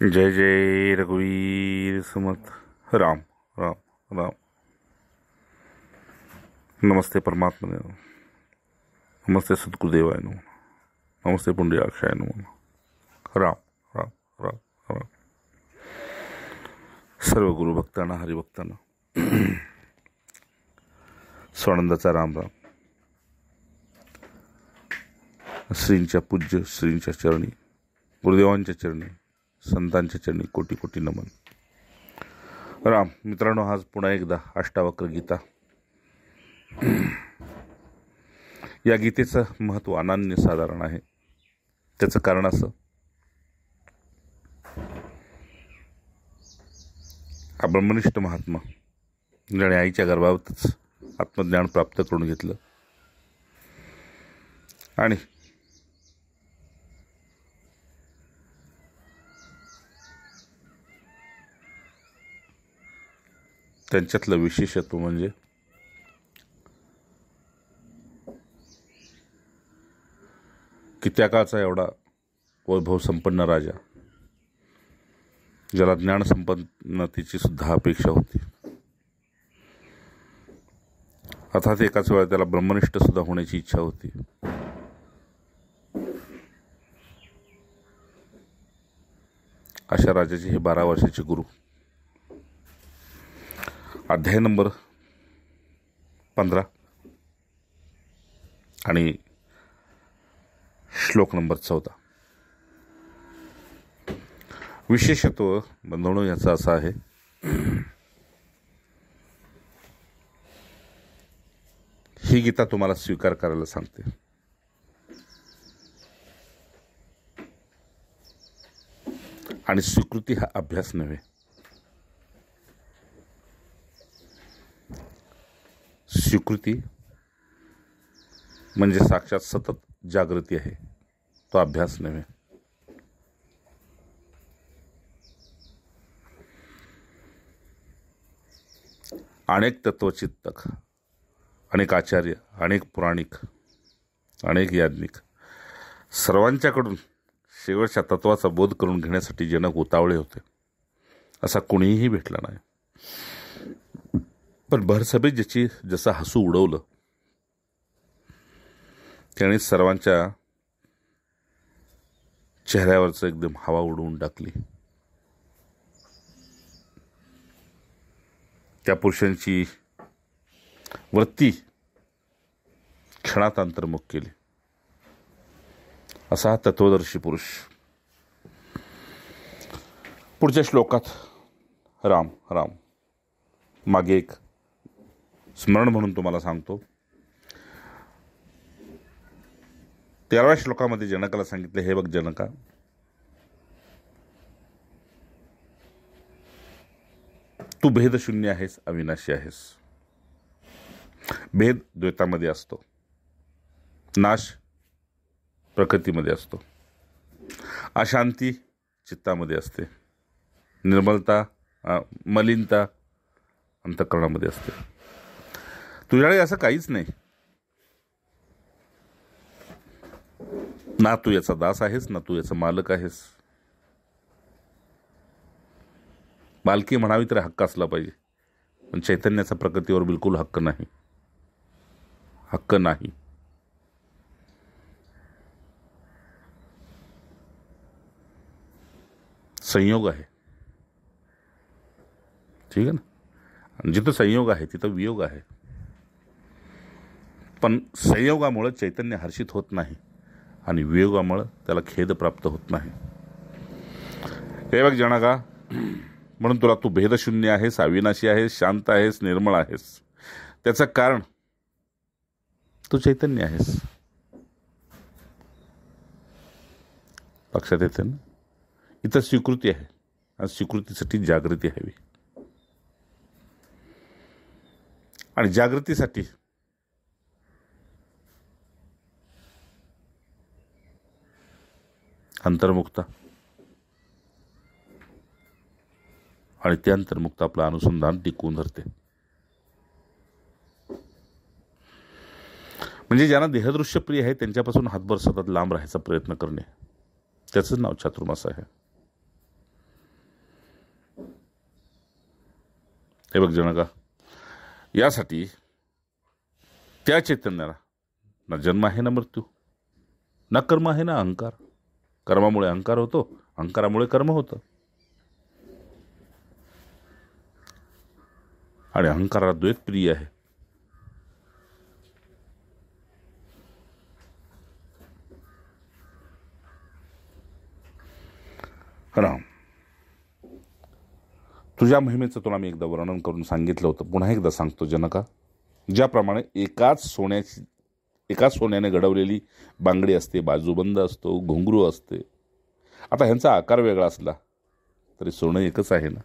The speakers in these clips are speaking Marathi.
जय जय रघुवीर समर्थ। राम राम राम। नमस्ते परमात्मा ने, नमस्ते सद्गुरुदेवाय नमः, नमस्ते पुंडरीकाक्षाय नमः। राम राम राम राम। सर्व गुरुभक्तांना, हरिभक्तांना स्वानंदाचा राम राम। श्रींच्या पूज्य श्रींच्या चरणी, गुरुदेवांच्या चरणी, संतांच्या चरणी कोटी कोटी नमन। राम मित्रांनो, आज पुन्हा एकदा अष्टावक्र गीता, या गीतेचं महत्त्व अनन्यसाधारण आहे। त्याचं कारण असं, हा ब्रह्मनिष्ठ महात्मा ज्याने आईच्या गर्भातच आत्मज्ञान प्राप्त करून घेतलं आणि त्यांच्यातलं विशेषत्व म्हणजे की त्या काळचा एवढा वैभव संपन्न राजा, ज्याला ज्ञान संपन्नतेची सुद्धा अपेक्षा होती, अर्थात एकाच वेळा त्याला ब्रह्मनिष्ठ सुद्धा होण्याची इच्छा होती, अशा राजाचे हे 12 वर्षाचे गुरु। अध्याय नंबर 15 आणि श्लोक नंबर 14। विशेषत्व बंधवणं याचं असं आहे, ही गीता तुम्हाला स्वीकार करायला सांगते। आणि स्वीकृती हा अभ्यास नव्हे, स्वीकृती म्हणजे साक्षात सतत जागृती आहे, तो अभ्यास नव्हे। अनेक तत्वचिंतक, अनेक आचार्य, अनेक पुराणिक, अनेक याज्ञिक, सर्वांच्याकडून शेवटच्या तत्वाचा बोध करून घेण्यासाठी जनक उतावळे होते, असा कोणीही भेटला नाही। पण भरसभेत जसं हसू उडवलं, त्याने सर्वांच्या चेहऱ्यावरचं एकदम हवा उडवून टाकली। त्या पुरुषांची वृत्ती क्षणात अंतर्मुख केली, असा हा तत्वदर्शी पुरुष। पुढच्या श्लोकात राम राम, मागे एक स्मरण म्हणून तुम्हाला सांगतो। 13व्या श्लोकामध्ये जनकाला सांगितले, हे बघ जनका, तू भेदशून्य आहेस, अविनाशी आहेस। भेद द्वैतामध्ये असतो, नाश प्रकृतीमध्ये असतो, अशांती चित्तामध्ये असते, निर्मलता मलिनता अंतःकरणामध्ये असते। तुझ्याकडे असं काहीच नाही, ना तू याचा दास आहेस, ना तू याचा मालक आहेस। मालकी म्हणावी तर हक्क असला पाहिजे, पण चैतन्याचा प्रकृतीवर बिलकुल हक्क नाही, हक्क नाही। संयोग आहे, ठीक आहे ना। जिथं संयोग आहे तिथं वियोग आहे, पण संयोगामुळे चैतन्य हर्षित होत नाही आणि वियोगामुळे त्याला खेद प्राप्त होत नाही। हे बघ जनका, म्हणून तुला तू भेदशून्य आहेस, अविनाशी आहेस, शांत आहेस, निर्मळ आहेस। त्याचं कारण तू चैतन्य आहेस, लक्षात येते ना। इथं स्वीकृती आहे आणि स्वीकृतीसाठी जागृती हवी, आणि जागृतीसाठी अंतर्मुक्ता, आणि ते अंतर्मुक्त आपलं अनुसंधान टिकवून धरते। म्हणजे ज्यांना देहदृश्य प्रिय आहे त्यांच्यापासून हातभर सतत लांब राहायचा प्रयत्न करणे, त्याचं नाव चातुर्मास आहे। हे बघ जनका, यासाठी त्या चैतन्याला ना जन्म आहे ना मृत्यू, ना कर्म आहे ना अहंकार. कर्मामुळे अहंकार होतो, अहंकारामुळे कर्म होतं. आणि अहंकाराला द्वैत प्रिय आहे. राम, तुझ्या महिमेचं तुला मी एकदा वर्णन करून सांगितलं होतं, पुन्हा एकदा सांगतो जनका. ज्याप्रमाणे एकाच सोन्याने घडवलेली बांगडी असते, बाजूबंद असतो, घुंगरू असते. आता ह्यांचा आकार वेगळा असला तरी सोनं एकच आहे ना.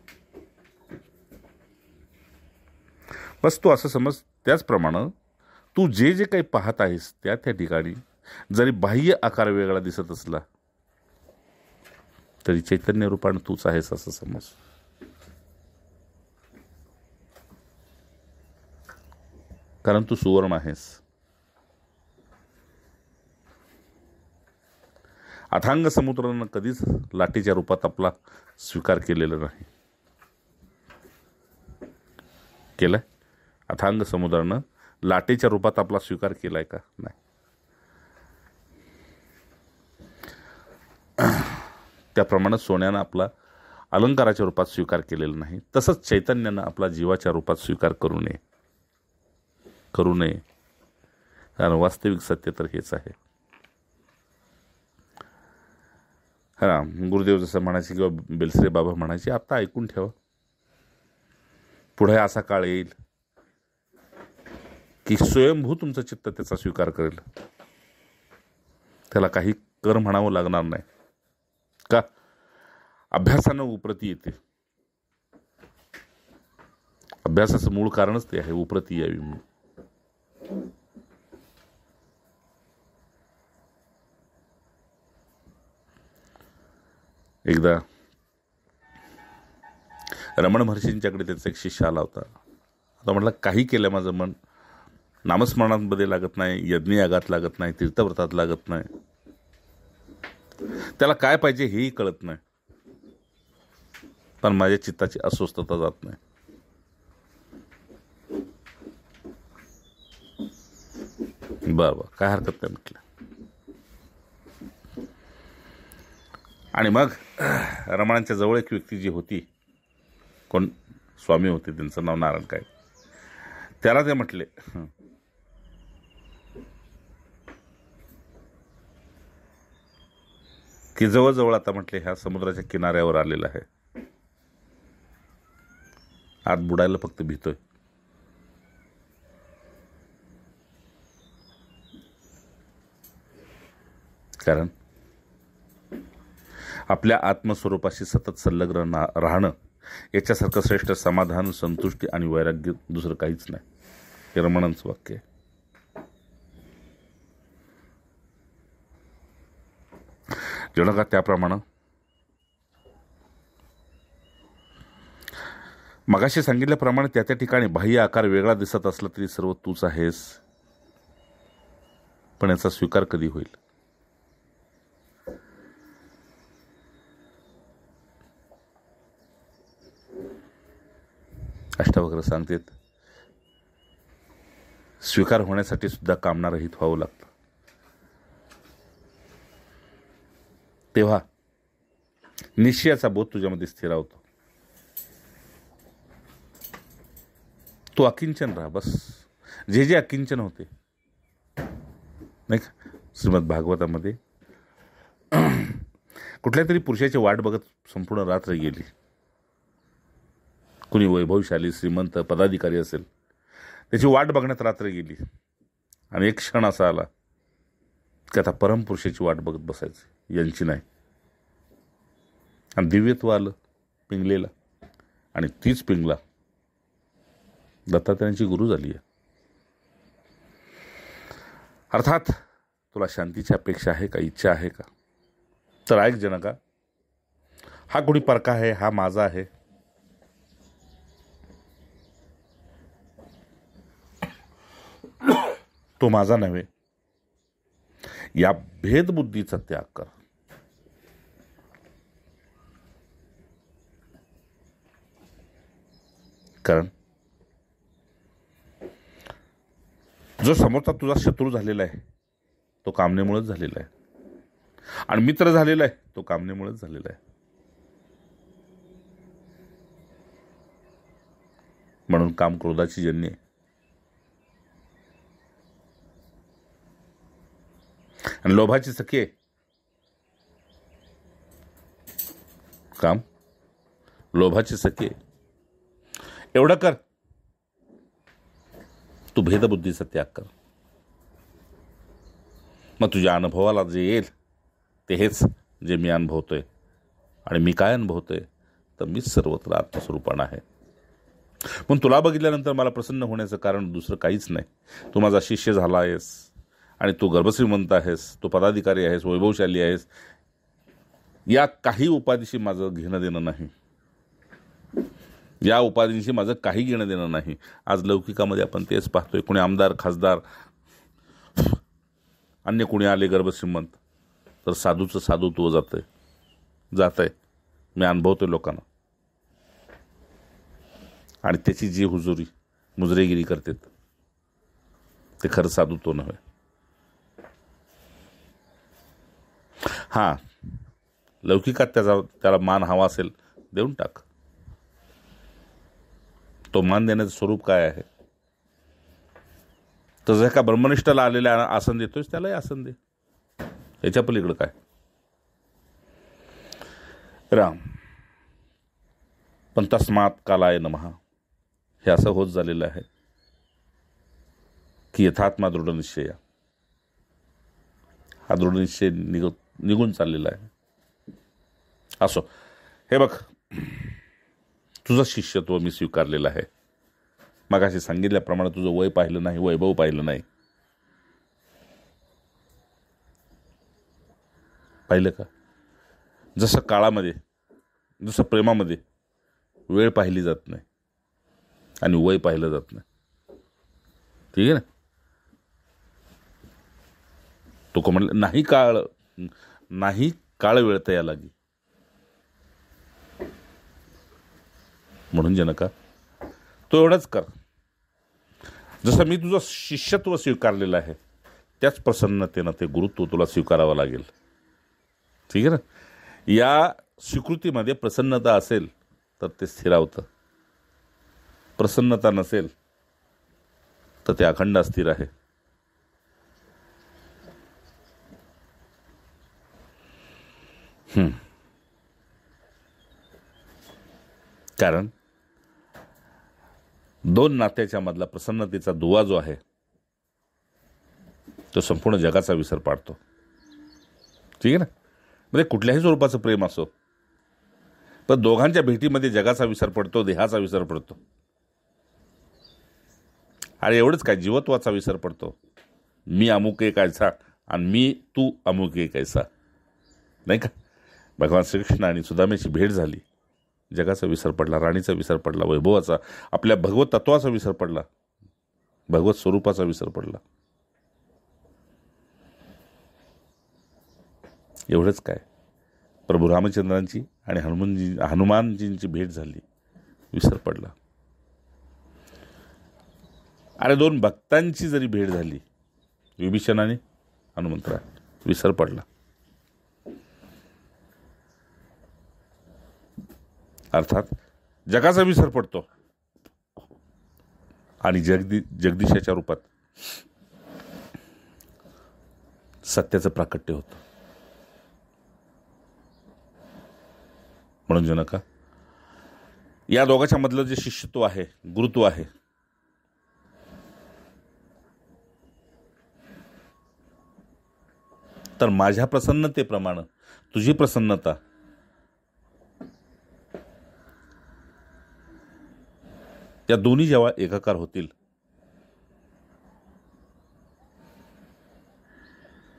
बस तू असं समज. त्याचप्रमाणे तू जे जे काही पाहत आहेस त्या ठिकाणी जरी बाह्य आकार वेगळा दिसत असला तरी चैतन्य रूपाने तूच आहेस असं समज. कारण तू सुवर्ण आहेस. अथांग समुद्रानं कधीच लाटेच्या रूपात आपला स्वीकार केलेला नाही. केलाय? अथांग समुद्रानं लाटेच्या रूपात आपला स्वीकार केलाय का? नाही. त्याप्रमाणे सोन्यानं आपला अलंकाराच्या रूपात स्वीकार केलेला नाही. तसंच चैतन्यानं आपला जीवाच्या रूपात स्वीकार करू नये. कारण वास्तविक सत्य तर हेच आहे. हा, गुरुदेव जसं म्हणायचे किंवा बेलसरे बाबा म्हणायचे, आता ऐकून ठेवा, पुढे असा काळ येईल की स्वयंभू तुमचं चित्त त्याचा स्वीकार करेल. त्याला काही कर म्हणावं लागणार नाही. का? अभ्यासानं उप्रती येते. अभ्यासाचं मूळ कारणच ते आहे, उप्रती यावी म्हणून. एकदा रमण महर्षींच्याकडे त्याचा एक शिष्य आला होता. आता म्हटलं, काही केलं माझं मन, नामस्मरणामध्ये लागत नाही, यज्ञ यागात लागत नाही, तीर्थव्रतात लागत नाही, त्याला काय पाहिजे हेही कळत नाही, पण माझ्या चित्ताची अस्वस्थता जात नाही. बरं, काय हरकत नाही म्हटलं. आणि मग रमणांच्या जवळ एक व्यक्ती जी होती, कोण स्वामी होते, त्यांचं नाव नारायण काय, त्याला ते म्हटले की जवळजवळ आता म्हटले ह्या समुद्राच्या किनाऱ्यावर आलेला आहे, आत बुडायला फक्त भीतोय. कारण आपल्या आत्मस्वरूपाशी सतत संलग्न राहणं याच्यासारखं श्रेष्ठ समाधान, संतुष्टी आणि वैराग्य दुसरं काहीच नाही. हे रमणांचं वाक्य आहे. जनका, त्याप्रमाणे मगाशी सांगितल्याप्रमाणे त्या त्या ठिकाणी बाह्य आकार वेगळा दिसत असला तरी सर्व तूच आहेस. पण याचा स्वीकार कधी होईल? अष्टावक्र सांगतात, स्वीकार होण्यासाठी सुद्धा कामनारहित व्हावं लागतं. तेव्हा निश्चयाचा बोध तुझ्यामध्ये स्थिरावतो. तू अकिंचन राहा बस. जे जे अकिंचन होते नाही का, श्रीमद भागवतामध्ये कुठल्या तरी पुरुषाची वाट बघत संपूर्ण रात्र गेली. कुणी वैभवशाली, श्रीमंत, पदाधिकारी असेल, त्याची वाट बघण्यात रात्र गेली. आणि एक क्षण असा आला की आता परमपुरुषाची वाट बघत बसायची, यांची नाही. आणि दिव्यत्व आलं पिंगलेला, आणि तीच पिंगला दत्तात्रयांची गुरु झाली आहे. अर्थात तुला शांतीची अपेक्षा आहे का, इच्छा आहे का? तर ऐक जनका, हा कोणी परका आहे, हा माझा आहे, तो माझा नव्हे. या भेदबुद्धीचा त्याग कर. कारण जो समोरचा तुझा शत्रू झालेला आहे तो कामनेमुळेच झालेला आहे, आणि मित्र झालेला आहे तो कामनेमुळेच झालेला आहे. म्हणून काम क्रोधाची जन्य आहे. आणि लोभाची सखी आहे. काम लोभाची सखी आहे. एवढं कर, तू भेदबुद्धीचा त्याग कर. मग तुझ्या अनुभवाला जे येईल ते हेच जे मी अनुभवतोय. आणि मी काय अनुभवतोय तर मीच सर्वत्र आत्मस्वरूपानं आहे. म्हणून तुला बघितल्यानंतर मला प्रसन्न होण्याचं कारण दुसरं काहीच नाही. तू माझा शिष्य झाला आहेस आणि तू गर्भश्रीमंत आहेस, तू पदाधिकारी आहेस, वैभवशाली आहेस, या काही उपाधीशी माझं घेणं देणं नाही. या उपाधींशी माझं काही घेणं देणं नाही. आज लौकिकामध्ये आपण तेच पाहतोय. कोणी आमदार, खासदार, अन्य कोणी आले गर्भश्रीमंत तर साधूचं साधुत्व जात आहे. मी अनुभवतोय लोकांना. आणि त्याची जी हुजुरी मुजरेगिरी करतात ते खरं साधुत्व नव्हे. हां, लौकिकात त्याला मान हवा असेल देऊन टाक. तो मान देण्याचं स्वरूप काय आहे? तर जर का ब्रह्मनिष्ठाला आलेल्या आसन देतोयस त्यालाही आसन दे. याच्या पलीकडं काय? राम पण तस्मात कालाय नमः हे असं होत झालेलं आहे की यथात्मा दृढनिश्चय, हा दृढनिश्चय निघून चाललेला आहे. असो, हे बघ, तुझं शिष्यत्व मी स्वीकारलेलं आहे. मगाशी सांगितल्याप्रमाणे तुझं वय पाहिलं नाही, वैभव पाहिलं नाही. पाहिलं का? जसं काळामध्ये, जसं प्रेमामध्ये वेळ पाहिली जात नाही आणि वय पाहिलं जात नाही. ठीक आहे ना? तो म्हणलं नाही काळ वेळता या लागी. म्हणून जनका तो एवढंच कर, जसं मी तुझं शिष्यत्व स्वीकारलेलं आहे त्याच प्रसन्नतेनं ते गुरुत्व तुला स्वीकारावं लागेल. ठीक आहे ना? या स्वीकृतीमध्ये प्रसन्नता असेल तर ते स्थिरावतं, प्रसन्नता नसेल तर ते अखंड अस्थिर आहे. कारण दोन नात्याच्या मधला प्रसन्नतेचा दुवा जो आहे तो संपूर्ण जगाचा विसर पाडतो. ठीक आहे ना? म्हणजे कुठल्याही स्वरूपाचं प्रेम असो, पण दोघांच्या भेटीमध्ये जगाचा विसर पडतो, देहाचा विसर पडतो. अरे एवढंच काय, जीवत्वाचा विसर पडतो. मी अमुक एक ऐसा आणि तू अमुक एक ऐसा, नाही का? भगवान श्रीकृष्ण आणि सुदामेची भेट झाली, जगाचा विसर पडला, राणीचा विसर पडला, वैभवाचा, आपल्या भगवत तत्वाचा विसर पडला, भगवत स्वरूपाचा विसर पडला. एवढंच काय, प्रभू रामचंद्रांची आणि हनुमानजींची भेट झाली, विसर पडला. अरे दोन भक्तांची जरी भेट झाली, विभीषण आणि हनुमंतराय, विसर पडला. अर्थात जगाचा विसर पडतो आणि जगदीशाच्या रूपात सत्याचं प्राकट्य होतं. म्हणून जनका, या दोघांच्या मधलं जे शिष्यत्व आहे, गुरुत्व आहे, तर माझ्या प्रसन्नतेप्रमाणे तुझी प्रसन्नता या दोन्ही जेव्हा एकाकार होतील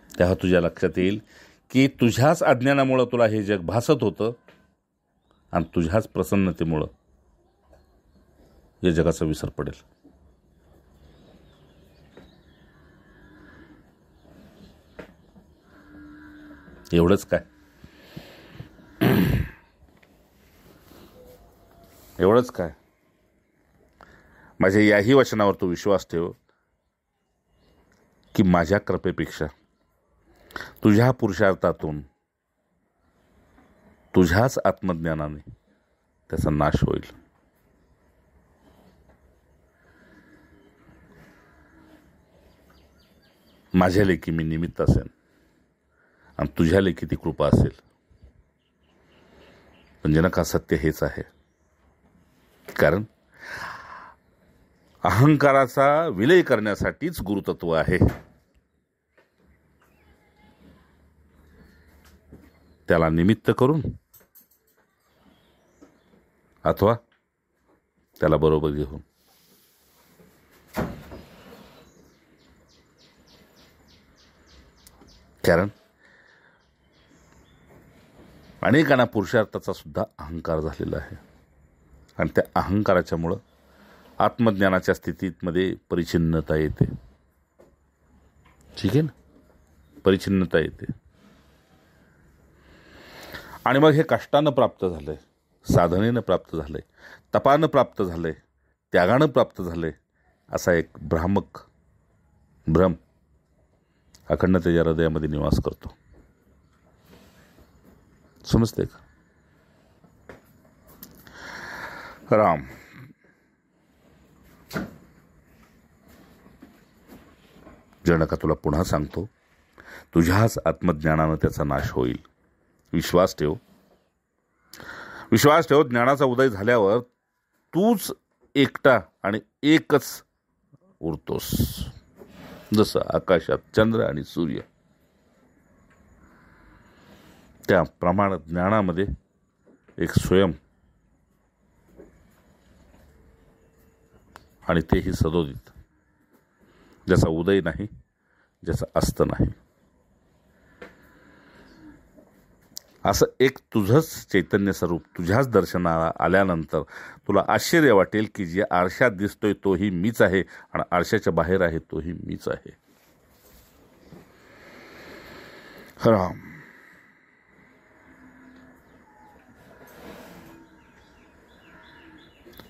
तेव्हा तुझ्या लक्षात येईल की तुझ्याच अज्ञानामुळं तुला हे जग भासत होतं आणि तुझ्याच प्रसन्नतेमुळं या जगाचा विसर पडेल. एवढंच काय, एवढंच काय, माझ्या याही वचनावर तू विश्वास ठेव की माझ्या कृपेपेक्षा तुझ्या पुरुषार्थातून, तुझ्याच आत्मज्ञानाने त्याचा नाश होईल. माझ्या लेखी मी निमित्त असेन आणि तुझ्या लेखी ती कृपा असेल. पण जनका, सत्य हेच आहे. कारण अहंकाराचा विलय करण्यासाठीच गुरुतत्व आहे. त्याला निमित्त करून अथवा त्याला बरोबर घेऊन. कारण अनेकांना पुरुषार्थाचा सुद्धा अहंकार झालेला आहे आणि त्या अहंकाराच्यामुळं आत्मज्ञानाच्या स्थितीमध्ये परिच्छिन्नता येते. ठीक आहे ना, परिच्छिन्नता येते. आणि मग हे कष्टानं प्राप्त झालंय, साधनेनं प्राप्त झालंय, तपानं प्राप्त झालंय, त्यागानं प्राप्त झालंय, असा एक भ्रम अखंड त्याच्या हृदयामध्ये निवास करतो. समजते का? राम जनका, तुला पुन्हा सांगतो, तुझ्याच आत्मज्ञानानं त्याचा नाश होईल. विश्वास ठेव. विश्वास ठेव. ज्ञानाचा उदय झाल्यावर तूच एकटा आणि एकच उरतोस. जसं आकाशात चंद्र आणि सूर्य, त्याप्रमाणे ज्ञानामध्ये एक स्वयं आणि तेही सदोदित, ज्याचा उदय नाही, ज्याचा अस्त नाही, असं एक तुझंच चैतन्य स्वरूप तुझ्याच दर्शनाला आल्यानंतर तुला आश्चर्य वाटेल की जे आरशात दिसतोय तोही मीच आहे आणि आरशाच्या बाहेर आहे तोही मीच आहे. राम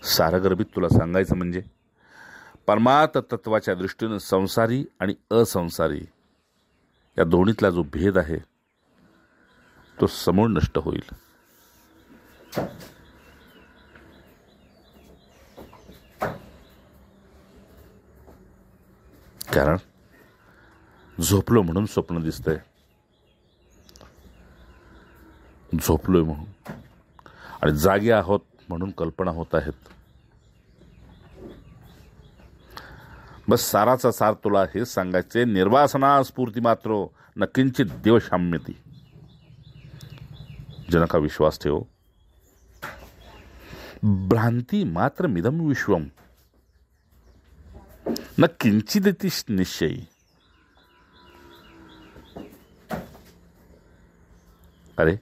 सारगर्भित तुला सांगायचं म्हणजे परमार्थ तत्वाच्या दृष्टीनं संसारी आणि असंसारी या दोन्हीतला जो भेद आहे तो समूळ नष्ट होईल. कारण झोपलो म्हणून स्वप्न दिसतंय, झोपलोय म्हणून, आणि जागे आहोत म्हणून कल्पना होत आहेत. बस साराचा सार तुला हेच सांगायचे, निर्वासना स्फूर्ती मात्र न किंचित देवशाम्यती. जनका, विश्वास ठेव. भ्रांती मात्र मिदम विश्वम न किंचिदिति निश्चयी. अरे,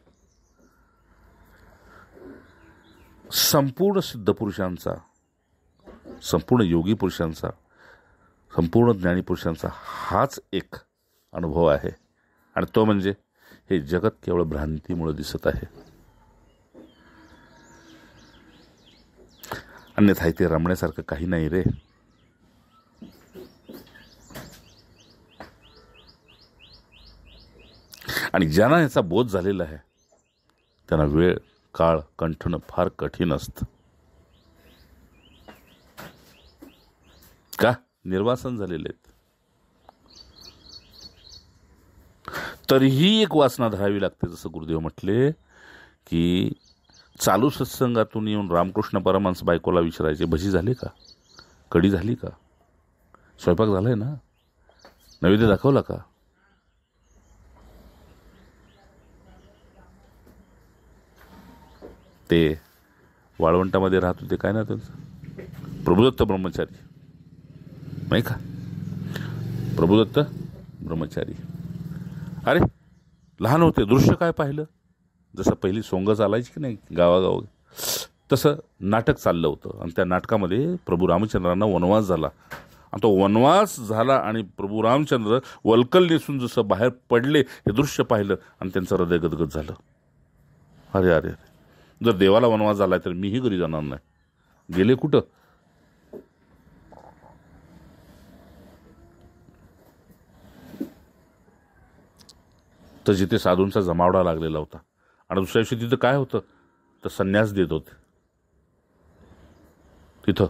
संपूर्ण सिद्ध पुरुषांचा, संपूर्ण योगी पुरुषांचा, संपूर्ण ज्ञानी पुरुषांचा हाच एक अनुभव आहे, आणि तो म्हणजे हे जगत केवळ भ्रांतीमुळे दिसत आहे. अन्यथा इथे रमण्यासारखं काही नाही रे. आणि ज्यांना याचा बोध झालेला आहे त्यांना वेळ काळ कंठणं फार कठीण असतं. का? निर्वासन झालेले आहेत. तरीही एक वासना धरावी लागते. जसं गुरुदेव म्हटले की चालू सत्संगातून येऊन रामकृष्ण परमहंस बायकोला विचारायचे, भजी झाली का, कढी झाली का, स्वयंपाक झालाय ना, नैवेद्य दाखवला का. ते वाळवंटामध्ये राहत होते, काय ना त्यांचं, प्रभुदत्त ब्रह्मचारी, नाही का, प्रभुदत्त ब्रह्मचारी. अरे, लहान होते, दृश्य काय पाहिलं, जसं पहिली सोंग चालायची की नाही गावागाव, तसं नाटक चाललं होतं. आणि त्या नाटकामध्ये प्रभू रामचंद्रांना वनवास झाला, आणि तो वनवास झाला आणि प्रभू रामचंद्र वल्कल नेसून जसं बाहेर पडले हे दृश्य पाहिलं आणि त्यांचं हृदय गदगद झालं. अरे अरे अरे, जर देवाला वनवास झाला तर मीही घरी जाणार नाही. गेले कुठं? तर जिथे साधूंचा जमावडा लागलेला होता आणि दुसऱ्या दिवशी तिथं काय होतं तर संन्यास देत होते तिथं,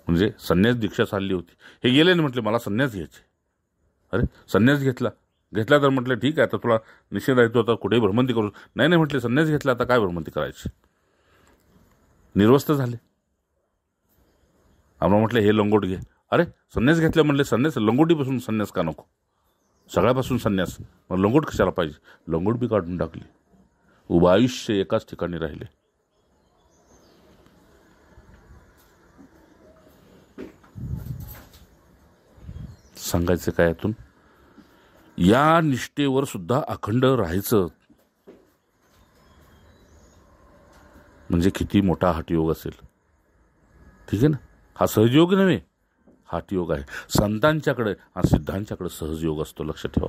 म्हणजे संन्यास दीक्षा चालली होती. हे गेले ना, म्हटले मला संन्यास घ्यायचे. अरे संन्यास घेतला तर म्हटलं ठीक आहे, आता तुला निषेध आहे, तो आता कुठेही भ्रमंती करू. नाही म्हटले संन्यास घेतला, आता काय भ्रमंती करायची. निर्वस्त झाले. आम्हाला म्हटलं हे लंगोट घे. अरे संन्यास घेतल्या म्हटले, संन्यास लंगोटीपासून संन्यास का नको, सगळ्यापासून संन्यास. मग लंगोट कशाला पाहिजे. लंगोट बी काढून टाकली. उभं आयुष्य एकाच ठिकाणी राहिले. सांगायचं काय यातून, या निष्ठेवर सुद्धा अखंड राहायचं म्हणजे किती मोठा हठयोग असेल. ठीक आहे ना. हा सहजयोग नव्हे, हठयोग आहे. संतांच्याकडे आणि सिद्धांच्याकडे सहजयोग असतो, लक्ष ठेवा.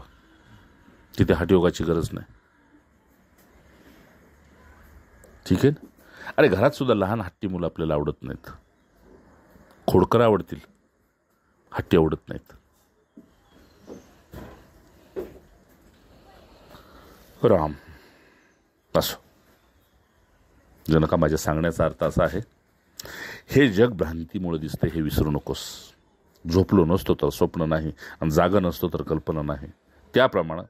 तिथे हठयोगाची गरज नाही. ठीक आहे ना. अरे घरात सुद्धा लहान हट्टी मुलं आपल्याला आवडत नाहीत. खोडकर आवडतील, हट्टी आवडत नाहीत. राम असो. जनका, माझ्या सांगण्याचा अर्थ असा आहे, हे जग भ्रांतीमुळे दिसते हे विसरू नकोस. झोपलो नसतो तर स्वप्न नाही, आणि जागा नसतो तर कल्पना नाही. त्याप्रमाणे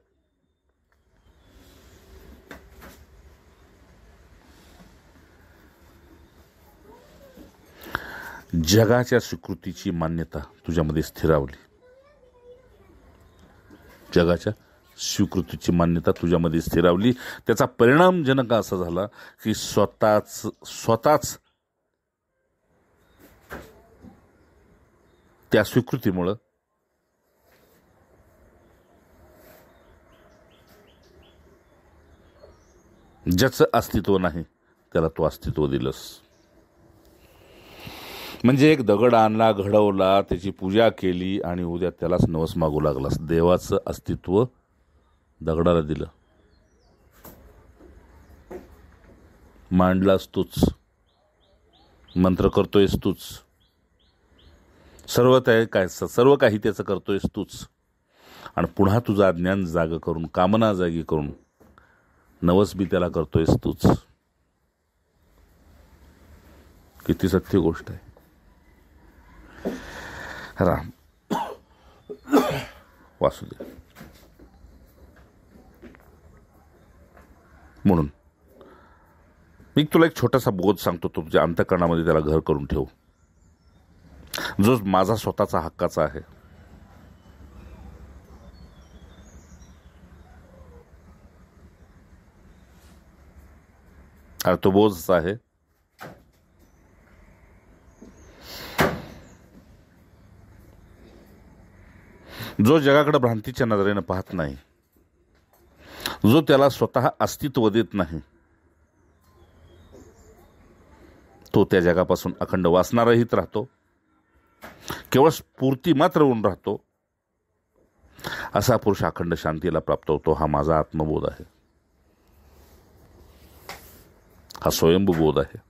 जगाच्या स्वीकृतीची मान्यता तुझ्यामध्ये स्थिरावली. जगाच्या स्वीकृतीची मान्यता तुझ्यामध्ये स्थिरावली. त्याचा परिणाम जनका असा झाला की स्वतःच त्या स्वीकृतीमुळं ज्याचं अस्तित्व नाही त्याला तू अस्तित्व दिलंस. म्हणजे एक दगड आणला, घडवला, त्याची पूजा केली आणि उद्या त्यालाच नवस मागू लागलास. देवाचं अस्तित्व दगडाला दिलं, मांडलास तूच, मंत्र करतोयस तूच, सर्व काही त्याचं करतोयस तूच, आणि पुन्हा तुझं अज्ञान जाग करून, कामना जागी करून नवस बी त्याला करतोयस तूच. किती सत्य गोष्ट आहे. राम वासुदेव. म्हणून मी तुला एक छोटासा बोध सांगतो, तो तुझ्या अंतःकरणामध्ये त्याला घर करून ठेव, जो माझा स्वतःचा हक्काचा आहे. आणि तो बोध असा आहे, जो जगाकडे भ्रांतीच्या नजरेनं पाहत नाही, जो त्याला स्वतः अस्तित्व देत नाही, तो त्या जगापासून अखंड वासनारहित राहतो, केवळ स्फूर्ती मात्र होऊन राहतो. असा पुरुष अखंड शांतीला प्राप्त होतो. हा माझा आत्मबोध आहे, हा स्वयंभूबोध आहे.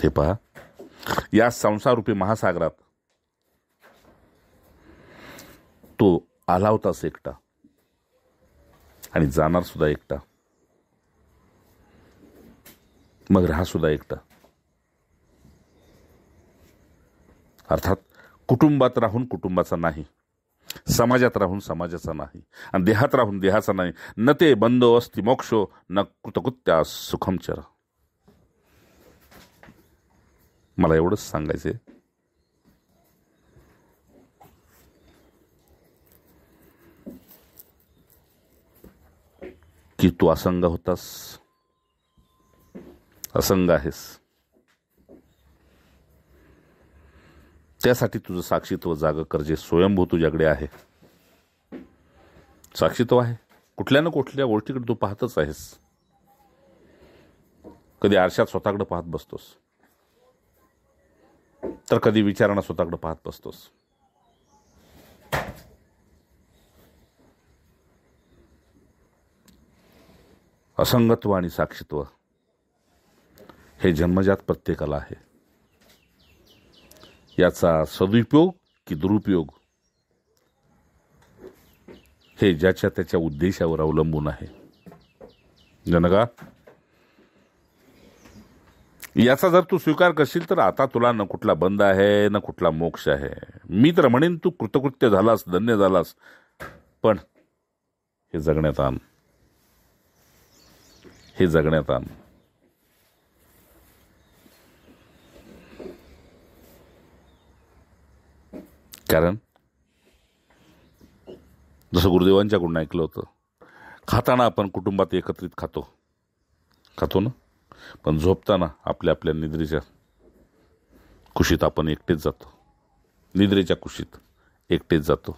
हे पहा, या संसाररूपी महासागरात तो आला होतास एकटा आणि जाणार सुद्धा एकटा, मग राहा सुद्धा एकटा. अर्थात कुटुंबात राहून कुटुंबाचा नाही, समाजात राहून समाजाचा नाही, आणि देहात राहून देहाचा नाही. न ते बंधो अस्ति मोक्षो न कृतकृत्या सुखम चर. मला एवढंच सांगायचंय, की तू असंग होतास, असंग आहेस. त्यासाठी तुझं साक्षीत्व जाग कर, जे स्वयंभू तुझ्याकडे आहे. साक्षीत्व आहे, कुठल्या ना कुठल्या गोष्टीकडे तू पाहतच आहेस. कधी आरशात स्वतःकडे पाहत बसतोस, तर कधी विचारांना स्वतःकडे पाहत बसतोस. असंगत्व आणि साक्षीत्व हे जन्मजात प्रत्येकाला आहे. याचा सदुपयोग की दुरुपयोग हे ज्याच्या त्याच्या उद्देशावर अवलंबून आहे. जनका, याचा जर तू स्वीकार करशील तर आता तुला न कुठला बंध आहे न कुठला मोक्ष आहे. मी तर म्हणेन तू कृतकृत्य झालास, धन्य झालास. पण हे जगण्यात आण, हे जगण्यात आण. कारण जसं गुरुदेवांच्याकडून ऐकलं होतं, खाताना आपण कुटुंबात एकत्रित खातो ना, पण झोपताना आपल्या आपल्या निद्रेच्या कुशीत आपण एकटेच जातो. निद्रेच्या कुशीत एकटेच जातो.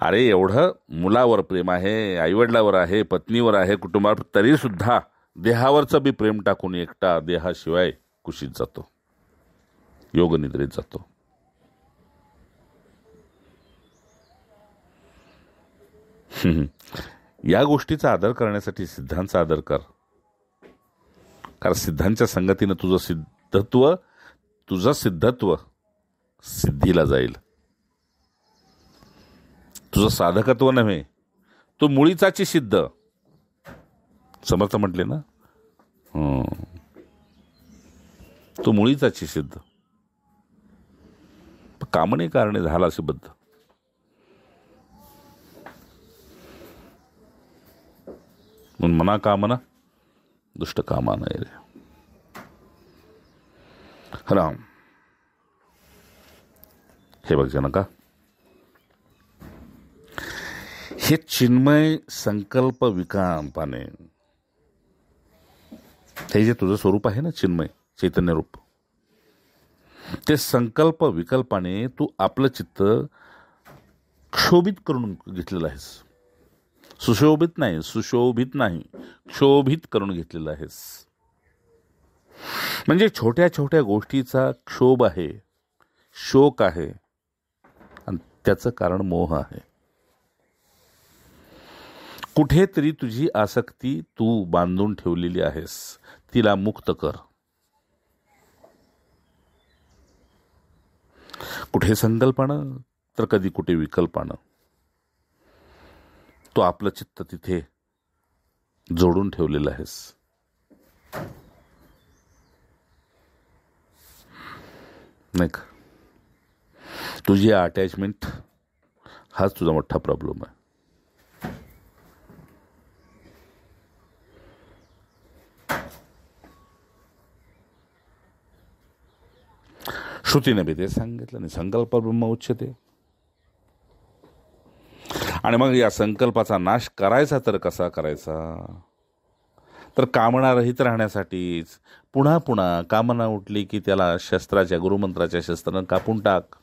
अरे एवढं मुलावर प्रेम आहे, आईवडिलावर आहे, पत्नीवर आहे, कुटुंबावर, तरी सुद्धा देहावरचं बी प्रेम टाकून एकटा देहाशिवाय कुशीत जातो, योग निद्रेत जातो. या गोष्टीचा आदर करण्यासाठी सिद्धांचा आदर कर. कारण सिद्धांच्या संगतीनं तुझं सिद्धत्व सिद्धीला जाईल. तुझं साधकत्व नव्हे, तू मुळीचाची सिद्ध. समर्थ म्हटले ना, तू मुळीचाची सिद्ध. कामने कारणे झाला असे बद्ध. म्हणून मना कामना दुष्ट कामा नाही रे. राम, हे बघ जनका, हे चिन्मय संकल्प विकल्पाने, हे जे तुझं स्वरूप आहे ना, चिन्मय चैतन्य रूप, ते संकल्प विकल्पाने तू आपलं चित्त क्षोभित करून घेतलेलं आहेस. सुशोभित नाही, सुशोभित नाही, क्षोभित करून घेतलेलं आहेस. म्हणजे छोट्या छोट्या गोष्टीचा क्षोभ आहे, शोक आहे, आणि त्याचं कारण मोह आहे. कुठेतरी तुझी आसक्ती तू बांधून ठेवलेली आहेस, तिला मुक्त कर. कुठे संकल्पानं तर कधी कुठे विकल्पानं तो आपलं चित्त तिथे जोडून ठेवलेलं आहेस. नाही का? तुझी अटॅचमेंट हाच तुझा मोठा प्रॉब्लेम आहे. श्रुतीने बी ते सांगितलं नाही, संकल्प ब्रह्म उच्यते. आणि मग या संकल्पाचा नाश करायचा तर कसा करायचा? तर कामना रहित राहण्यासाठीच पुन्हा पुन्हा कामना उठली की त्याला शस्त्राच्या, गुरुमंत्राच्या शस्त्रानं कापून टाक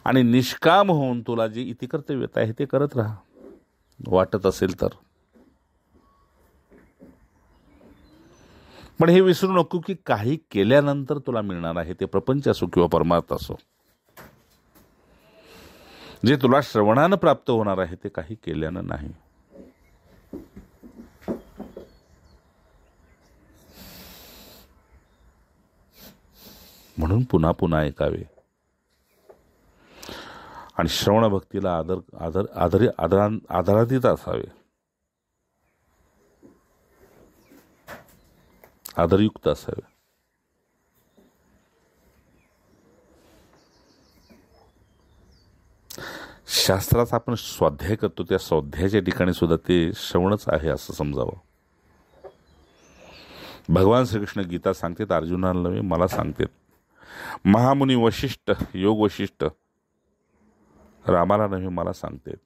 आणि निष्काम होऊन तुला जे इति कर्तव्य आहे ते करत राहा, वाटत असेल तर. पण हे विसरू नको की काही केल्यानंतर तुला मिळणार आहे, ते प्रपंच असो किंवा परमार्थ असो. जे तुला श्रवणानं प्राप्त होणार आहे ते काही केल्यानं नाही. म्हणून पुन्हा पुन्हा ऐकावे आणि श्रवण भक्तीला आदरातीत असावे, आदरयुक्त असावे. शास्त्राचा आपण स्वाध्याय करतो, त्या स्वाध्यायाच्या ठिकाणी सुद्धा ते श्रवणच आहे असं समजावं. भगवान श्रीकृष्ण गीता सांगतात, अर्जुनाला नव्हे मला सांगतात. महामुनी वशिष्ठ, योग वशिष्ठ रामाला नव्हे मला सांगतात.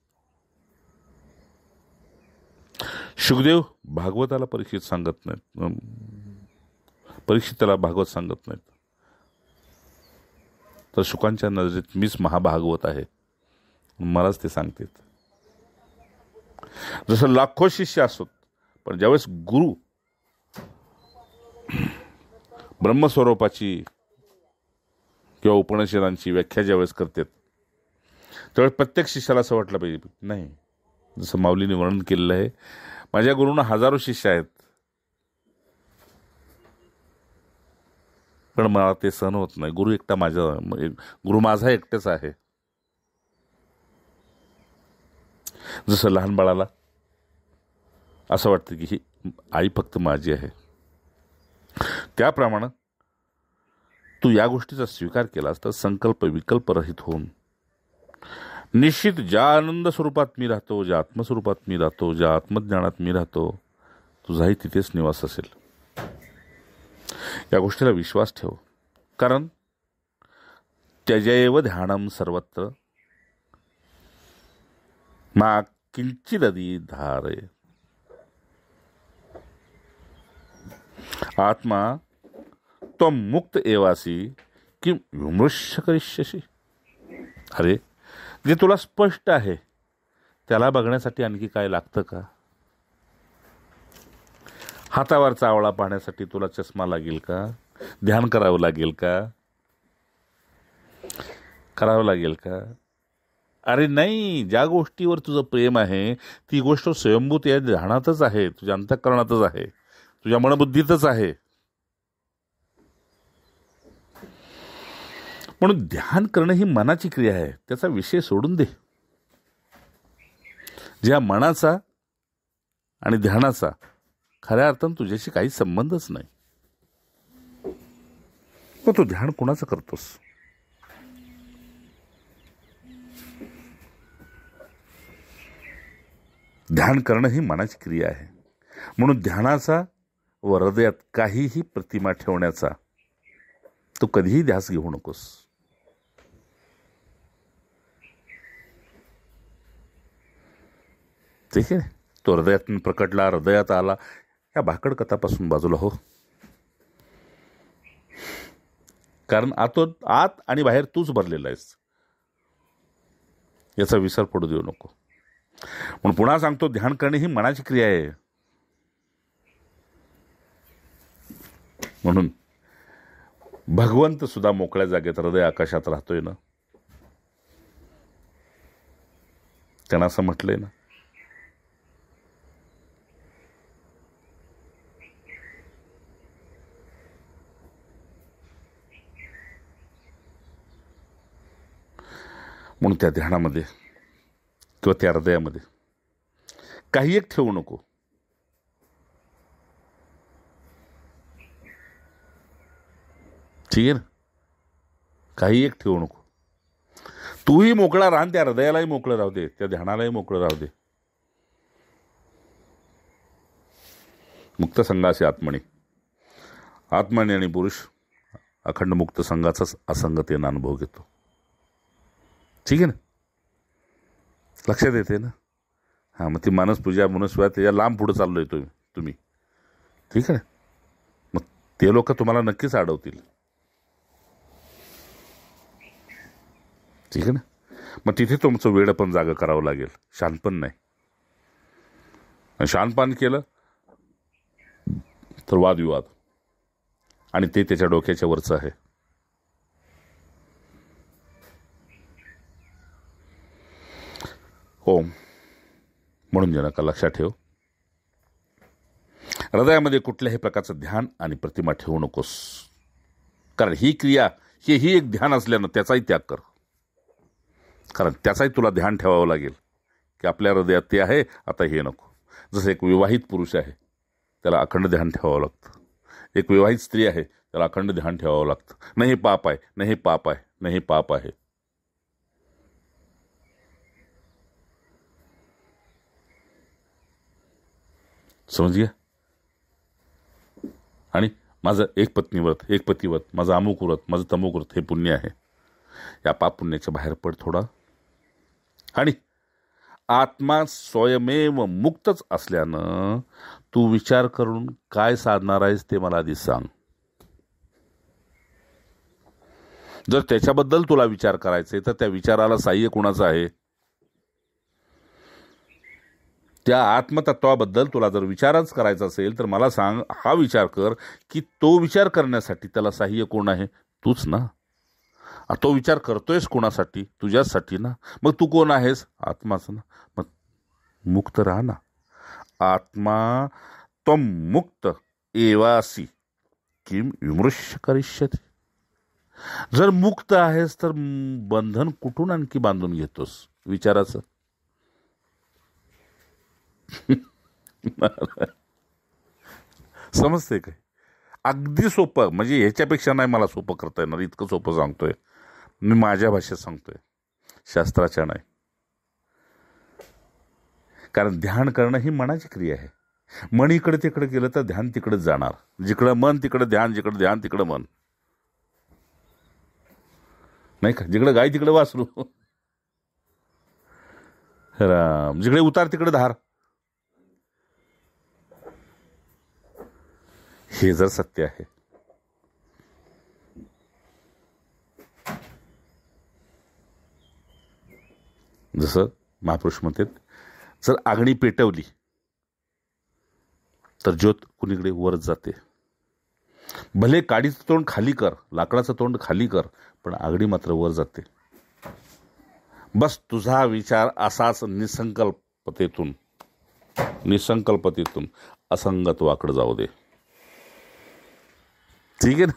शुकदेव भागवताला परीक्षित सांगत नाहीत, परीक्षिताला भागवत सांगत नाहीत, तर शुकांच्या नजरेत मीच महाभागवत आहे मलाच ते सांगतात. जसं लाखो शिष्य असोत, पण ज्यावेळेस गुरु ब्रह्मस्वरूपाची किंवा उपनिषदांची व्याख्या ज्यावेळेस करतात त्यावेळेस प्रत्येक शिष्याला असं वाटलं पाहिजे नाही, जसं माऊलीने वर्णन केलेलं आहे, माझ्या गुरुंना हजारो शिष्य आहेत, पण मला ते सहन होत नाही. गुरु माझा एकटेच आहे. जसं लहान बाळाला असं वाटतं की ही आई फक्त माझी आहे, त्याप्रमाणे तू या गोष्टीचा स्वीकार केलास तर संकल्प विकल्प रहित होऊन निश्चित ज्या आनंद स्वरूपात मी राहतो, ज्या आत्मस्वरूपात मी राहतो, ज्या आत्मज्ञानात मी राहतो, तुझाही तिथेच निवास असेल. या गोष्टीला विश्वास ठेव. कारण त्यजैव ध्यानम सर्वत्र मा किंचिदधी धारे. आत्मा त्वं मुक्त एवासी किं विमृश्य करिष्यसि. अरे, जे तुला स्पष्ट आहे त्याला बघण्यासाठी आणखी काय लागतं का? हातावरचा आवळा पाहण्यासाठी तुला चष्मा लागेल का? ध्यान करावं लागेल का? अरे नाही, ज्या गोष्टीवर तुझं प्रेम आहे ती गोष्ट स्वयंभूत या ध्यानातच आहे, तुझ्या अंतःकरणातच आहे, तुझ्या मनबुद्धीतच आहे. म्हणून ध्यान करणं ही मनाची क्रिया आहे, त्याचा विषय सोडून दे. ज्या मनाचा आणि ध्यानाचा खऱ्या अर्थानं तुझ्याशी काही संबंधच नाही. मग तू ध्यान कोणाचं करतोस? ध्यान करणं ही मनाची क्रिया आहे. म्हणून ध्यानाचा व हृदयात काहीही प्रतिमा ठेवण्याचा तू कधीही ध्यास घेऊ नकोस. ठीक आहे, तो हृदयात प्रकटला, हृदयात आला, या भाकड कथापासून बाजूला हो. कारण आत आणि बाहेर तूच भरलेला आहेस, याचा विसर पडू देऊ नको. म्हणून पुन्हा सांगतो, ध्यान करणे ही मनाची क्रिया आहे. म्हणून भगवंत सुद्धा मोकळ्या जागेत हृदय आकाशात राहतोय ना. त्यांना असं म्हटलंय ना, म्हणून त्या ध्यानामध्ये किंवा त्या हृदयामध्ये काही एक ठेवू नको. ठीक आहे ना, काही एक ठेवू नको. तूही मोकळा राहा, त्या हृदयालाही मोकळं राहू दे, त्या ध्यानालाही मोकळं राहू दे. मुक्त संघाचे आत्मनी आणि पुरुष अखंड मुक्त संघाचाच असंगतेनं अनुभव घेतो. ठीक आहे ना, लक्षात येते ना. हां, मग ती मानस पूजा मनुष्यवा त्याच्या लांब पुढे चाललोय तुम्ही. ठीक आहे, मग ते लोक तुम्हाला नक्कीच अडवतील. ठीक आहे ना, मग तिथे तुमचं वेळ पण जागं करावं लागेल, शानपण नाही. शानपान केलं तर वादविवाद, आणि ते त्याच्या डोक्याच्या वरचं आहे. ओम. म्हणून जनका लक्षात ठेव, हृदयामध्ये कुठल्याही प्रकारचं ध्यान आणि प्रतिमा ठेवू नकोस. कारण ही क्रिया ही एक ध्यान असल्यानं त्याचाही त्याग कर. कारण त्याचाही तुला ध्यान ठेवावं लागेल की आपल्या हृदयात ते आहे, आता हे नको. जसं एक विवाहित पुरुष आहे, त्याला अखंड ध्यान ठेवावं लागतं. एक विवाहित स्त्री आहे, त्याला अखंड ध्यान ठेवावं लागतं. नाही पाप आहे, नाही पाप आहे, नाही पाप आहे. समज घ्या. आणि माझं एक पत्नीव्रत, एक पतिव्रत, माझं अमुक व्रत, माझं तमुक व्रत, हे पुण्य आहे. या पाप पुण्याच्या बाहेर पड थोडा. आणि आत्मा स्वयमेव मुक्तच असल्यानं तू विचार करून काय साधणार आहेस ते मला आधी सांग. जर त्याच्याबद्दल तुला विचार करायचे तर त्या विचाराला साह्य कोणाचं आहे? त्या आत्मतत्वाबद्दल तुला जर विचारच करायचा असेल तर मला सांग, हा विचार कर की तो विचार करण्यासाठी त्याला साह्य कोण आहे? तूच ना. तो विचार करतोयस कोणासाठी? तुझ्यासाठी ना. मग तू कोण आहेस? आत्माच ना. मग मुक्त राहा ना. आत्मा त्वं मुक्त एवासी किम विमृश्य करिष्यति. जर मुक्त आहेस तर बंधन कुठून आणखी बांधून घेतोस विचाराचं. समजते काय? अगदी सोपं, म्हणजे ह्याच्यापेक्षा नाही मला सोपं करता येणार, इतकं सोपं सांगतोय मी, माझ्या भाषेत सांगतोय, शास्त्राच्या नाही. कारण ध्यान करणं ही मनाची क्रिया आहे. मन इकडे तिकडे गेलं तर ध्यान तिकडेच जाणार. जिकडं मन तिकडं ध्यान, जिकडं ध्यान तिकडं मन, नाही का? जिकडे गाय तिकडे वासरू, राम, जिकडे उतार तिकडे धार. हे जर सत्य आहे, जसं महापुरुष म्हणतात, जर आगणी पेटवली तर ज्योत कुणीकडे वरच जाते. भले काडीचं तोंड खाली कर, लाकडाचं तोंड खाली कर, पण आगडी मात्र वर जाते. बस तुझा विचार असाच निसंकल्पतेतून असंगत्वाकडे जाऊ दे. ठीक आहे ना?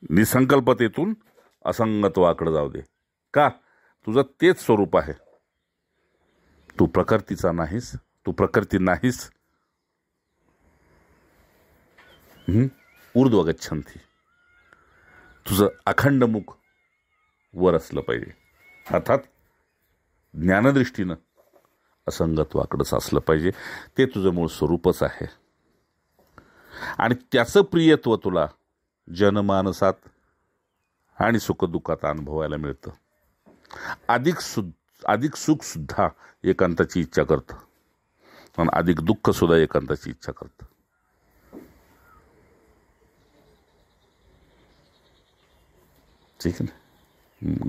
निसंकल्पतेतून असंगत्वाकडे जाऊ दे. का? तुझं तेच स्वरूप आहे. तू प्रकृतीचा नाहीस, तू प्रकृती नाहीस. ऊर्ध्व गच्छन्ति. तुझं अखंड मुख वर असलं पाहिजे, अर्थात ज्ञानदृष्टीनं असंगत्वाकडंच असलं पाहिजे. ते तुझं मूळ स्वरूपच आहे. आणि त्याचं प्रियत्व तुला जनमानसात आणि सुखदुःखात अनुभवायला मिळतं. अधिक सुख सुद्धा एकांताची इच्छा करतं आणि अधिक दुःख सुद्धा एकांताची इच्छा करतं. ठीक आहे ना?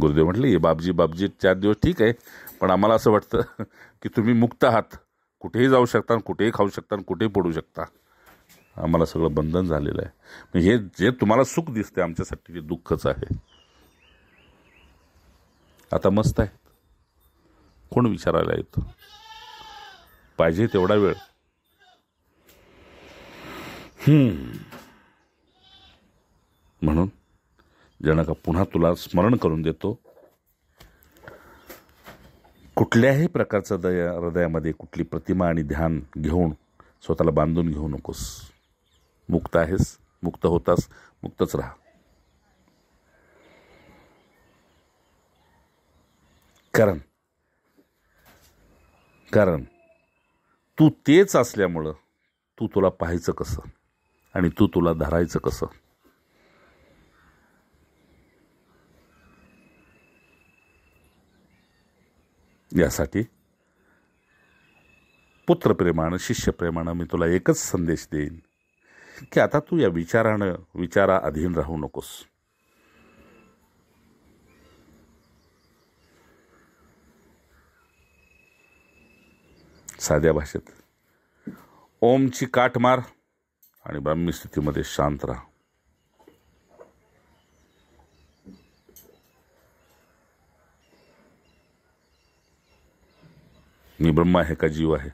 गुरुदेव म्हटले, बाबजी 4 दिवस ठीक आहे, पण आम्हाला असं वाटतं की तुम्ही मुक्त आहात, कुठेही जाऊ शकता, कुठेही खाऊ शकता, कुठेही पडू शकता. आम्हाला सगळं बंधन झालेलं आहे. हे जे तुम्हाला सुख दिसते आमच्यासाठी ते दुःखच आहे. आता मस्त आहे, कोण विचारायला येतं? पाहिजे तेवढा वेळ. म्हणून जनका पुन्हा तुला स्मरण करून देतो, कुठल्याही प्रकारचं हृदयामध्ये कुठली प्रतिमा आणि ध्यान घेऊन स्वतःला बांधून घेऊ नकोस. मुक्त आहेस, मुक्त होतास, मुक्तच राहा. कारण तू तेच असल्यामुळं तू तुला पाहायचं कसं आणि तू तुला धरायचं कसं? यासाठी पुत्रप्रेमानं, शिष्यप्रेमानं मी तुला एकच संदेश देईन की आता तू या विचारा अधीन राहू नकोस. साध्या भाषेत ओमची काठ मार आणि ब्राह्मी स्थितीमध्ये शांत राहा. मी ब्रह्म आहे का जीव आहे?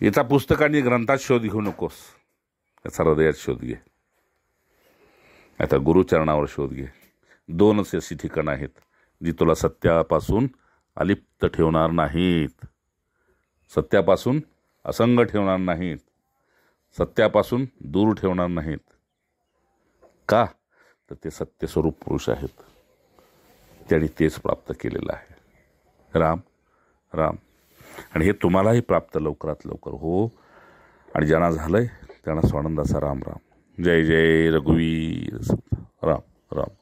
याचा पुस्तकांनी ग्रंथात शोध घेऊ नकोस, याचा हृदयात शोध घे. आता गुरुचरणावर शोध घे. 2च अशी ठिकाणं आहेत जी तुला सत्यापासून अलिप्त ठेवणार नाहीत, सत्यापासून असंग ठेवणार नाहीत, सत्यापासून दूर ठेवणार नाहीत. का? तर ते सत्यस्वरूप पुरुष आहेत, त्यांनी तेच प्राप्त केलेलं आहे. राम राम. आणि हे तुम्हालाही प्राप्त लवकरात लवकर हो. आणि ज्यांना झालंय त्यांना स्वानंदाचा राम राम. जय जय रघुवीर. राम राम.